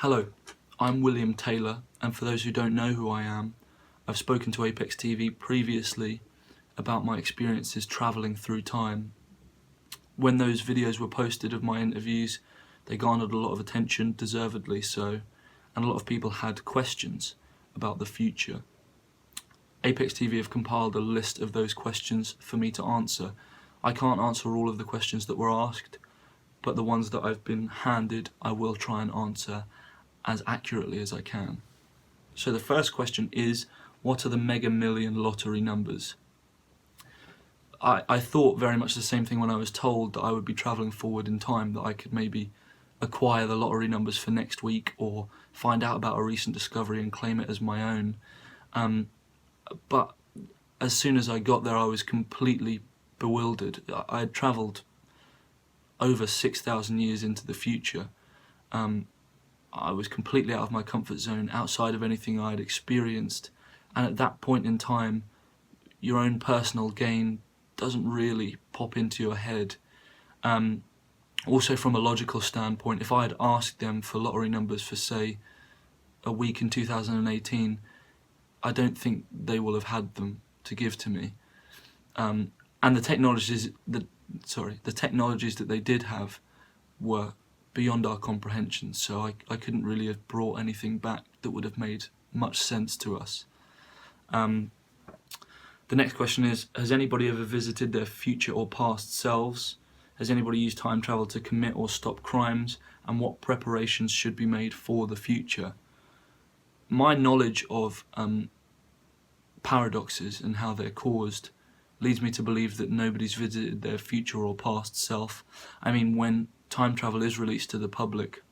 Hello, I'm William Taylor, and for those who don't know who I am, I've spoken to ApexTV previously about my experiences travelling through time. When those videos were posted of my interviews, they garnered a lot of attention, deservedly so, and a lot of people had questions about the future. ApexTV have compiled a list of those questions for me to answer. I can't answer all of the questions that were asked, but the ones that I've been handed I will try and answer as accurately as I can. So the first question is, what are the Mega Million lottery numbers? I thought very much the same thing when I was told that I would be travelling forward in time, that I could maybe acquire the lottery numbers for next week or find out about a recent discovery and claim it as my own. But as soon as I got there, I was completely bewildered. I had travelled over 6,000 years into the future. I was completely out of my comfort zone, outside of anything I had experienced, and at that point in time, your own personal gain doesn't really pop into your head. Also, from a logical standpoint, if I had asked them for lottery numbers for, say, a week in 2018, I don't think they will have had them to give to me. And the technologies that they did have were beyond our comprehension, so I couldn't really have brought anything back that would have made much sense to us. The next question is, has anybody ever visited their future or past selves? Has anybody used time travel to commit or stop crimes? And what preparations should be made for the future? My knowledge of paradoxes and how they're caused leads me to believe that nobody's visited their future or past self. I mean, when time travel is released to the public,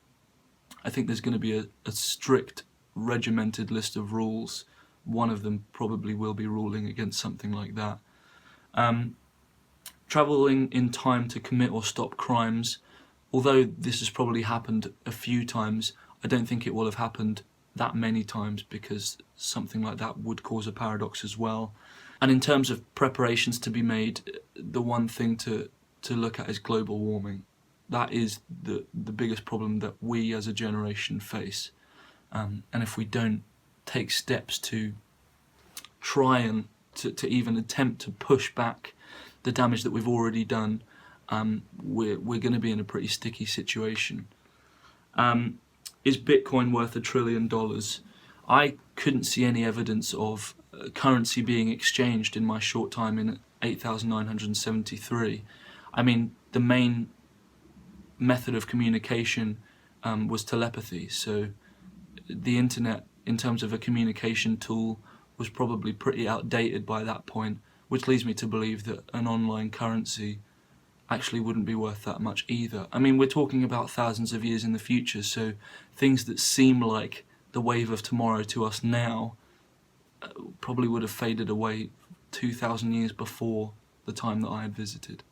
I think there's going to be a strict, regimented list of rules. One of them probably will be ruling against something like that. Travelling in time to commit or stop crimes, although this has probably happened a few times, I don't think it will have happened that many times, because something like that would cause a paradox as well. And in terms of preparations to be made, the one thing to look at is global warming. That is the biggest problem that we as a generation face. And if we don't take steps to try and to even attempt to push back the damage that we've already done, we're going to be in a pretty sticky situation. Is Bitcoin worth $1 trillion? I couldn't see any evidence of currency being exchanged in my short time in 8,973. I mean, the main method of communication was telepathy, so the internet, in terms of a communication tool, was probably pretty outdated by that point, which leads me to believe that an online currency actually wouldn't be worth that much either. I mean, we're talking about thousands of years in the future, so things that seem like the wave of tomorrow to us now probably would have faded away 2,000 years before the time that I had visited.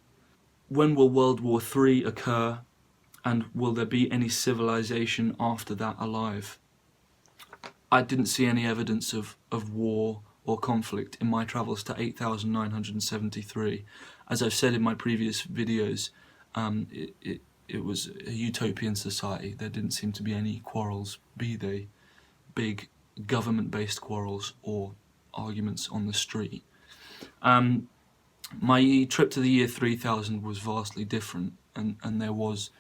When will World War III occur, and will there be any civilization after that alive? I didn't see any evidence of war or conflict in my travels to 8,973. As I've said in my previous videos, it was a utopian society. There didn't seem to be any quarrels, be they big government-based quarrels or arguments on the street. My trip to the year 3000 was vastly different, and there was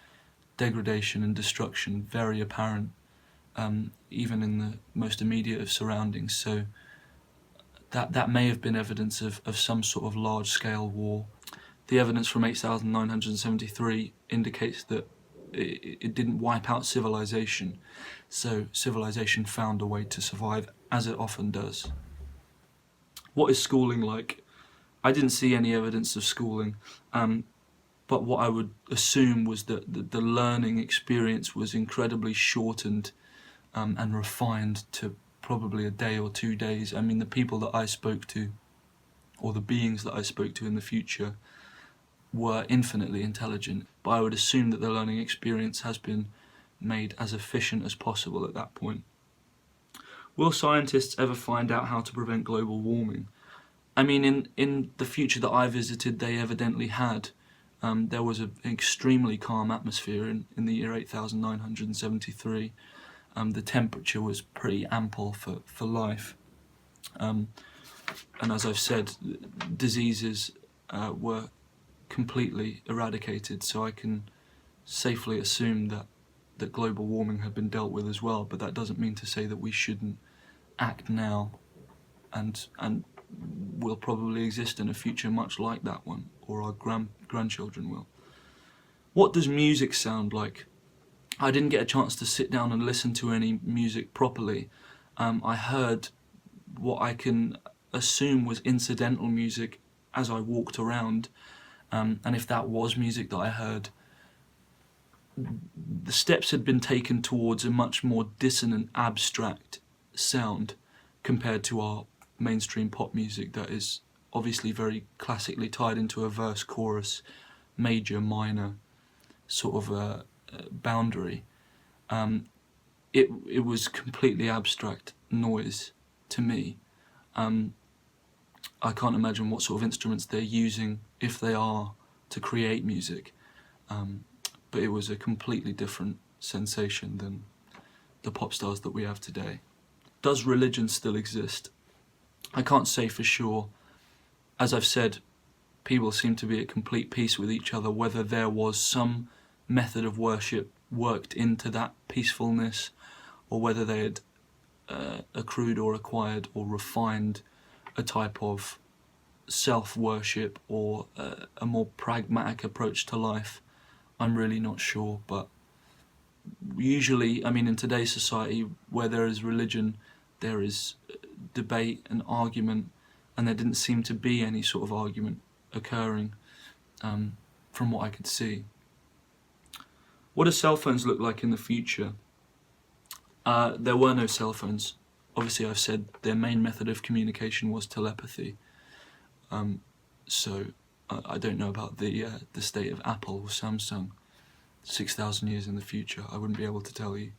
degradation and destruction very apparent, even in the most immediate of surroundings, so that may have been evidence of some sort of large-scale war. The evidence from 8,973 indicates that it didn't wipe out civilization, so civilization found a way to survive, as it often does. What is schooling like? I didn't see any evidence of schooling, but what I would assume was that the learning experience was incredibly shortened and refined to probably a day or 2 days. I mean, the people that I spoke to, or the beings that I spoke to in the future, were infinitely intelligent, but I would assume that the learning experience has been made as efficient as possible at that point. Will scientists ever find out how to prevent global warming? I mean, in the future that I visited, they evidently had. There was an extremely calm atmosphere in the year 8,973. The temperature was pretty ample for life. And as I've said, diseases were completely eradicated, so I can safely assume that global warming had been dealt with as well, but that doesn't mean to say that we shouldn't act now, and will probably exist in a future much like that one, or our grandchildren will. What does music sound like? I didn't get a chance to sit down and listen to any music properly. I heard what I can assume was incidental music as I walked around, and if that was music that I heard, the steps had been taken towards a much more dissonant, abstract sound compared to our mainstream pop music that is obviously very classically tied into a verse, chorus, major, minor sort of a boundary. It was completely abstract noise to me. I can't imagine what sort of instruments they're using, if they are, to create music. But it was a completely different sensation than the pop stars that we have today. Does religion still exist? I can't say for sure. As I've said, people seem to be at complete peace with each other. Whether there was some method of worship worked into that peacefulness, or whether they had accrued or acquired or refined a type of self-worship or a more pragmatic approach to life, I'm really not sure. But usually, I mean, in today's society, where there is religion, there is debate and argument, and there didn't seem to be any sort of argument occurring from what I could see. What do cell phones look like in the future? There were no cell phones. Obviously, I've said their main method of communication was telepathy. So I don't know about the state of Apple or Samsung 6,000 years in the future. I wouldn't be able to tell you.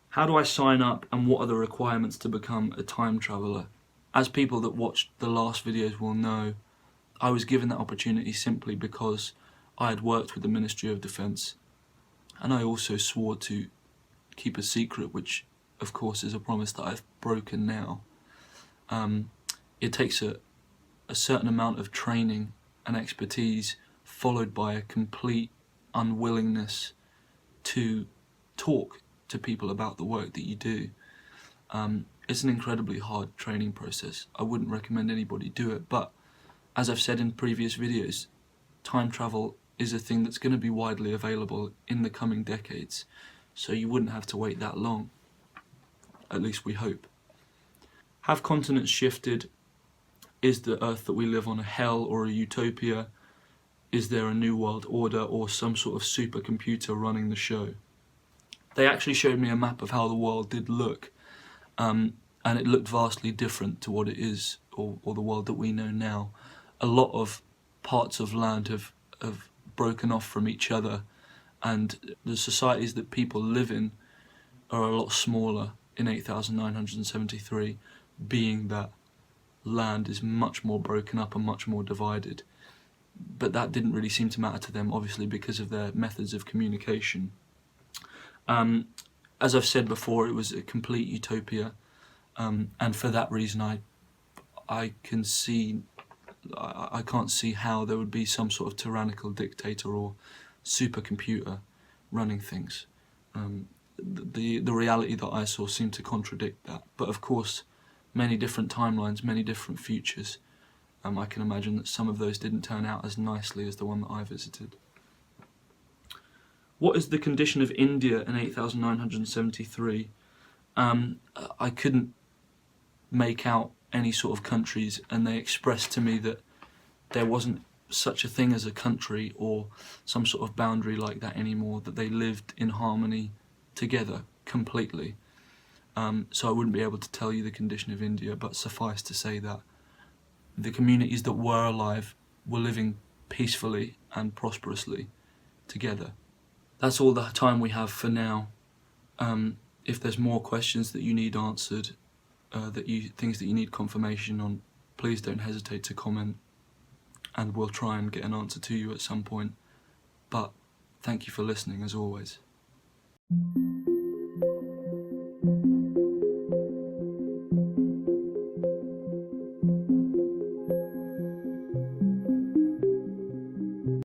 How do I sign up, and what are the requirements to become a time traveller? As people that watched the last videos will know, I was given that opportunity simply because I had worked with the Ministry of Defence, and I also swore to keep a secret, which of course is a promise that I've broken now. It takes a certain amount of training and expertise, followed by a complete unwillingness to talk to people about the work that you do. It's an incredibly hard training process. I wouldn't recommend anybody do it, but as I've said in previous videos, time travel is a thing that's going to be widely available in the coming decades, so you wouldn't have to wait that long. At least we hope. Have continents shifted? Is the Earth that we live on a hell or a utopia? Is there a new world order or some sort of supercomputer running the show? They actually showed me a map of how the world did look, and it looked vastly different to what it is, or the world that we know now. A lot of parts of land have broken off from each other, and the societies that people live in are a lot smaller in 8,973, being that land is much more broken up and much more divided. But that didn't really seem to matter to them, obviously, because of their methods of communication. As I've said before, it was a complete utopia, and for that reason I can't see how there would be some sort of tyrannical dictator or supercomputer running things. The reality that I saw seemed to contradict that. But of course, many different timelines, many different futures. I can imagine that some of those didn't turn out as nicely as the one that I visited. What is the condition of India in 8,973? I couldn't make out any sort of countries, and they expressed to me that there wasn't such a thing as a country or some sort of boundary like that anymore, that they lived in harmony together completely. So I wouldn't be able to tell you the condition of India, but suffice to say that the communities that were alive were living peacefully and prosperously together. That's all the time we have for now. If there's more questions that you need answered, things that you need confirmation on, please don't hesitate to comment, and we'll try and get an answer to you at some point. But thank you for listening, as always.